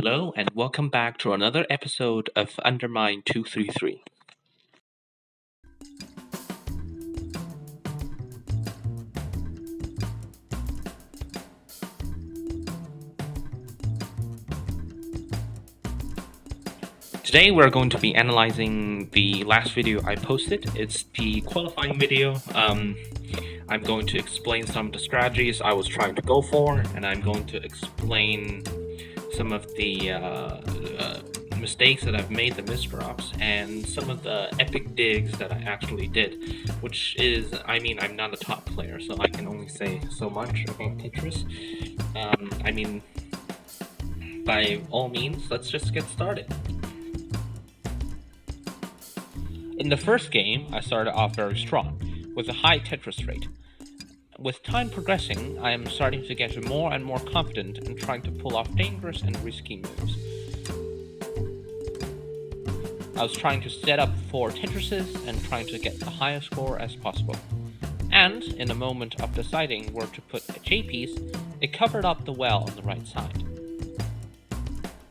Hello, and welcome back to another episode of Undermine 233. Today we're going to be analyzing the last video I posted. It's the qualifying video. I'm going to explain some of the strategies I was trying to go for, and I'm going to explain some of the mistakes that I've made, the misdrops, and some of the epic digs that I actually did, which is, I'm not a top player, so I can only say so much about Tetris. By all means, let's just get started. In the first game, I started off very strong, with a high Tetris rate. With time progressing, I am starting to get more and more confident in trying to pull off dangerous and risky moves. I was trying to set up 4 Tetrises and trying to get the highest score as possible. And, in a moment of deciding where to put a J-piece, it covered up the well on the right side.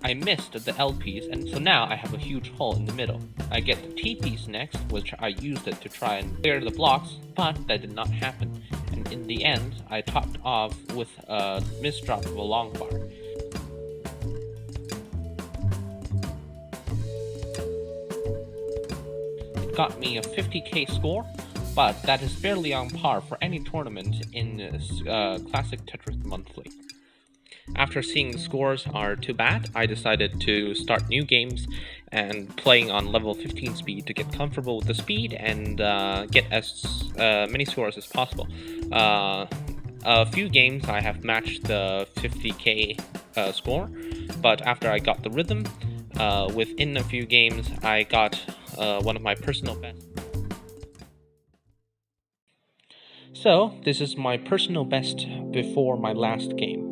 I missed the L piece, and so now I have a huge hole in the middle. I get the T piece next, which I used it to try and clear the blocks, but that did not happen, and in the end, I topped off with a misdrop of a long bar. It got me a 50k score, but that is barely on par for any tournament in Classic Tetris Monthly. After seeing the scores are too bad, I decided to start new games and playing on level 15 speed to get comfortable with the speed and get as many scores as possible. A few games I have matched the 50k score, but after I got the rhythm, within a few games I got one of my personal bests. So, this is my personal best before my last game.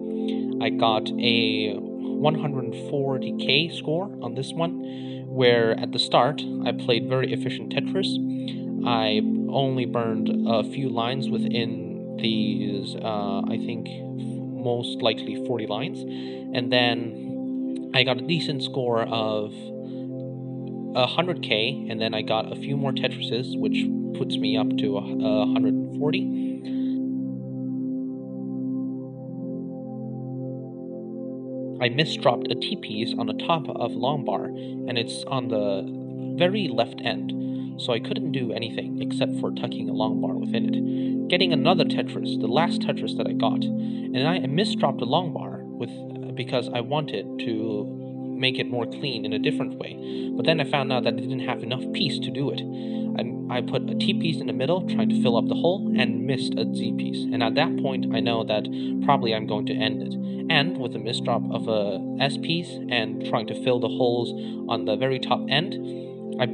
I got a 140k score on this one, where at the start I played very efficient Tetris. I only burned a few lines within these, I think, most likely 40 lines, and then I got a decent score of 100k, and then I got a few more Tetrises, which puts me up to 140. I misdropped a T-piece on the top of long bar, and it's on the very left end, so I couldn't do anything except for tucking a long bar within it. Getting another Tetris, the last Tetris that I got, and I misdropped a long bar because I wanted to make it more clean in a different way, but then I found out that I didn't have enough piece to do it. I put a T-piece in the middle, trying to fill up the hole, and missed a Z-piece, and at that point I know that probably I'm going to end it. And with a misdrop of a S-piece and trying to fill the holes on the very top end, I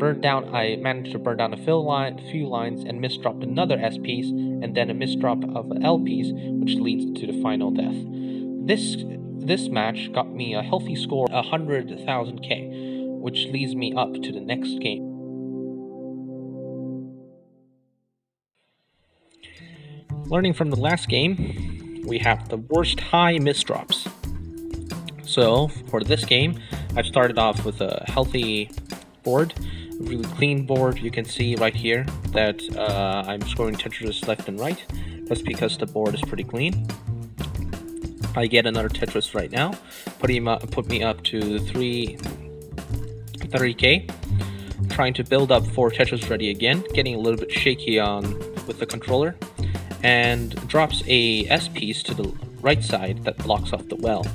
managed to burn down a few lines and misdropped another S-piece, and then a misdrop of an L-piece, which leads to the final death. This match got me a healthy score, 100,000k, which leads me up to the next game. Learning from the last game, we have the worst high misdrops. So, for this game, I've started off with a healthy board, a really clean board. You can see right here that I'm scoring Tetris left and right. That's because the board is pretty clean. I get another Tetris right now, put me up to 30k. Trying to build up 4 Tetris ready again, getting a little bit shaky with the controller, and drops a S-piece to the right side that blocks off the well.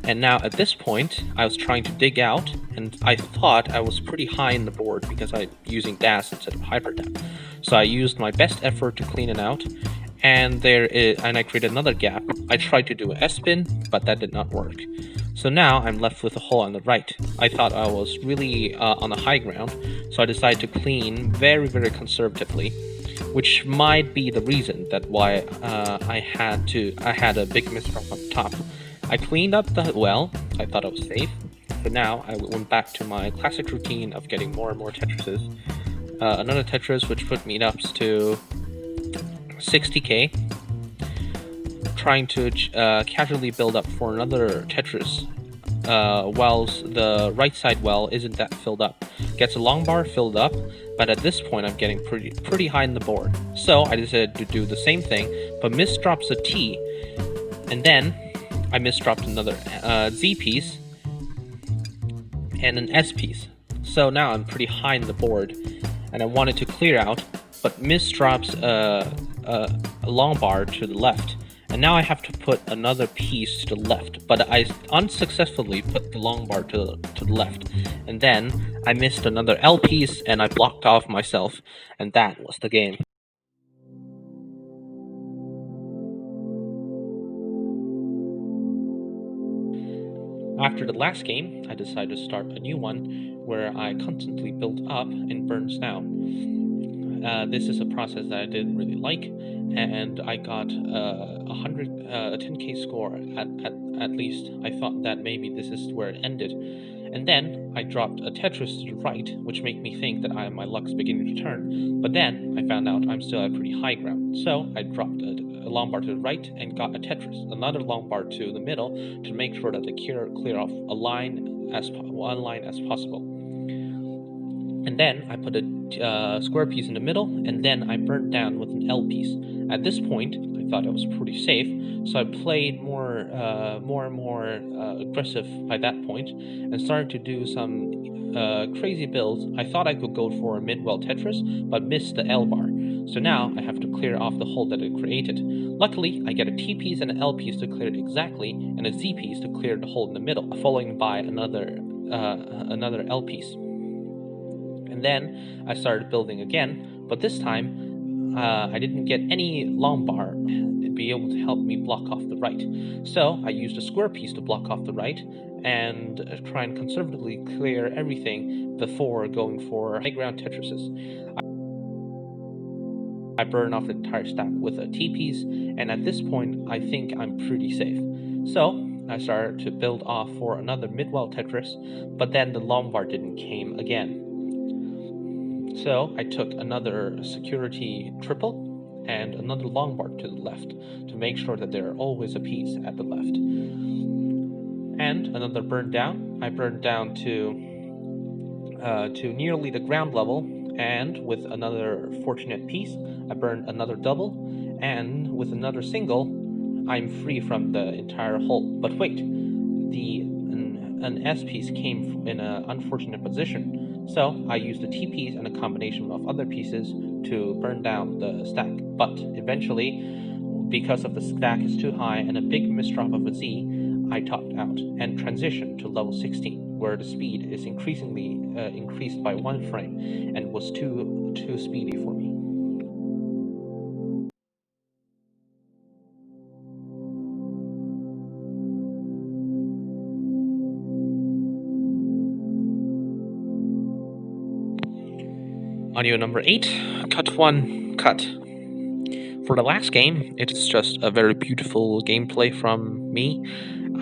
And now at this point, I was trying to dig out, and I thought I was pretty high in the board because I'm using DAS instead of HyperDAP. So I used my best effort to clean it out, and I created another gap. I tried to do an S-spin, but that did not work. So now I'm left with a hole on the right. I thought I was really on the high ground, so I decided to clean very, very conservatively, which might be the reason that why I had a big misdrop on top. I cleaned up the well. I thought I was safe. So now I went back to my classic routine of getting more and more Tetrises. Another Tetris, which put me up to 60k. Trying to casually build up for another Tetris wells, the right side well isn't that filled up. Gets a long bar filled up, but at this point I'm getting pretty high in the board. So I decided to do the same thing, but misdrops a T, and then I misdropped another Z piece and an S piece. So now I'm pretty high in the board, and I wanted to clear out, but misdrops a long bar to the left. And now I have to put another piece to the left, but I unsuccessfully put the long bar to the left. And then I missed another L piece and I blocked off myself, and that was the game. After the last game, I decided to start a new one where I constantly build up and burns down. This is a process that I didn't really like, and I got a 10k score at least. I thought that maybe this is where it ended, and then I dropped a Tetris to the right, which made me think that my luck's beginning to turn. But then I found out I'm still at pretty high ground, so I dropped a long bar to the right and got a Tetris, another long bar to the middle to make sure that I clear off one line as possible. And then I put a square piece in the middle, and then I burnt down with an L piece. At this point, I thought I was pretty safe, so I played more and more aggressive by that point, and started to do some crazy builds. I thought I could go for a mid-well Tetris, but missed the L bar. So now I have to clear off the hole that it created. Luckily, I get a T piece and an L piece to clear it exactly, and a Z piece to clear the hole in the middle, following by another L piece. And then I started building again, but this time I didn't get any long bar to be able to help me block off the right. So I used a square piece to block off the right and try and conservatively clear everything before going for high ground Tetrises. I burn off the entire stack with a T piece, and at this point I think I'm pretty safe. So I started to build off for another mid-well Tetris, but then the long bar didn't came again. So I took another security triple and another long bar to the left to make sure that there are always a piece at the left. And another burn down. I burned down to nearly the ground level, and with another fortunate piece, I burned another double, and with another single, I'm free from the entire hole. But wait, an S piece came in an unfortunate position, so I used a T piece and a combination of other pieces to burn down the stack. But eventually, because of the stack is too high and a big misdrop of a Z, I topped out and transitioned to level 16, where the speed is increasingly increased by 1 frame and was too speedy for me. Audio number 8, cut 1, cut. For the last game, it's just a very beautiful gameplay from me.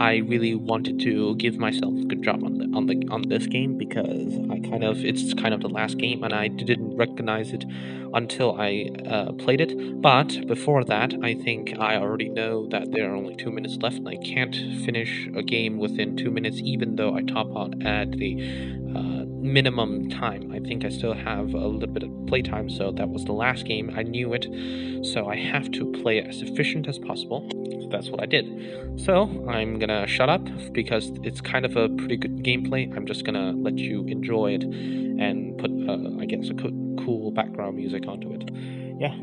I really wanted to give myself a good job on this game because it's kind of the last game and I didn't recognize it until I played it. But before that, I think I already know that there are only 2 minutes left and I can't finish a game within 2 minutes, even though I top out at the minimum time. I think I still have a little bit of playtime, so that was the last game. I knew it, so I have to play it as efficient as possible. So that's what I did. So I'm gonna shut up because it's kind of a pretty good gameplay. I'm just gonna let you enjoy it and put, I guess, a cool background music onto it. Yeah.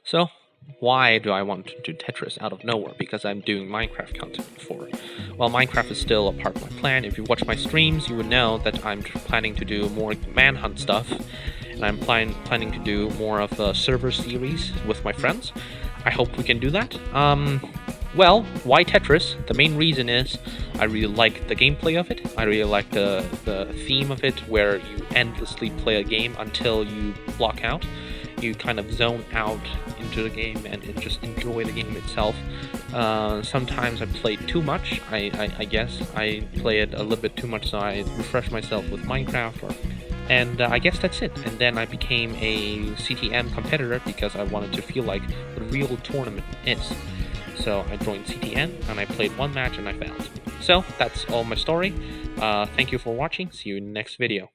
So, why do I want to do Tetris out of nowhere? Because I'm doing Minecraft content for. Well, Minecraft is still a part of my plan. If you watch my streams, you would know that I'm planning to do more manhunt stuff, and I'm planning to do more of a server series with my friends. I hope we can do that. Well, why Tetris? The main reason is I really like the gameplay of it. I really like the theme of it, where you endlessly play a game until you block out. You kind of zone out into the game and just enjoy the game itself. Sometimes I play too much. I guess I play it a little bit too much, so I refresh myself with Minecraft. And I guess that's it. And then I became a CTM competitor because I wanted to feel like the real tournament is. So I joined CTN and I played one match and I failed. So that's all my story. Thank you for watching. See you in the next video.